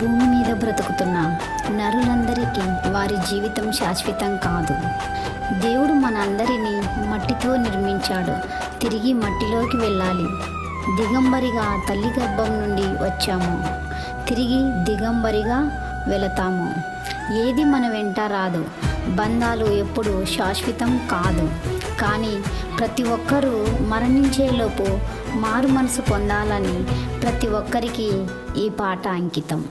భూమి మీద బ్రతుకుతున్న నరులందరికీ వారి జీవితం శాశ్వతం కాదు. దేవుడు మనందరినీ మట్టితో నిర్మించాడు. తిరిగి మట్టిలోకి వెళ్ళాలి. దిగంబరిగా తల్లి గర్భం నుండి వచ్చాము, తిరిగి దిగంబరిగా వెళతాము. ఏది మన వెంట రాదు. బంధాలు ఎప్పుడు శాశ్వతం కాదు. కానీ ప్రతి ఒక్కరూ మరణించేలోపు మారు మనసు పొందాలని ప్రతి ఒక్కరికి ఈ పాట అంకితం.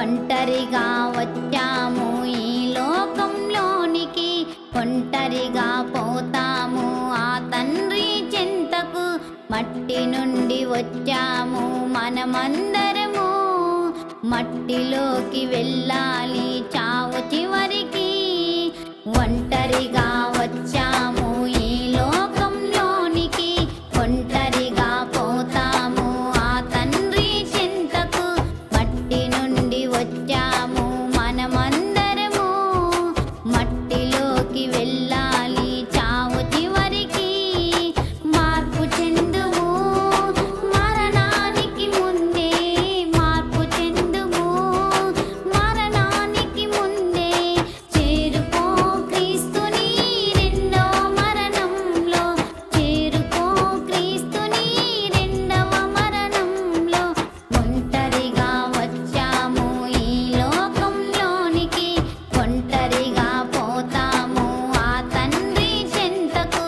ఒంటరిగా వచ్చాము ఈ లోకంలోనికి, ఒంటరిగా పోతాము ఆ తండ్రి చెంతకు. మట్టి నుండి వచ్చాము మనమందరము, మట్టిలోకి వెళ్ళాలి చావు చివరికి. ఒంటరిగా వచ్చాము ఈ లోకంలోనికి, ఒంటరిగా పోతాము ఆ తండ్రి చెంతకు. మట్టి నుండి వచ్చాము మనమందరము, మట్టిలోకి వెళ్ళాలి చావు చివరికి. మార్పు చెందుము మరణానికి ముందే, మార్పు చెందుము మరణానికి ముందే. చేరుకో క్రీస్తుని రెండో మరణంలో, చేరుకో క్రీస్తుని రెండవ మరణంలో. ఒంటరిగా వచ్చాము ఈ లోకంలోనికి, ఒంటరిగా పోతాము ఆ తండ్రి చెంతకు.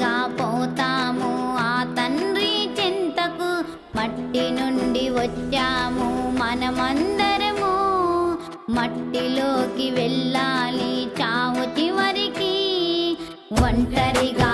ఒంటరిగా పోతాము ఆ తండ్రి చెంతకు. మట్టి నుండి వచ్చాము మనమందరము, మట్టిలోకి వెళ్ళాలి చావు చివరికి. ఒంటరిగా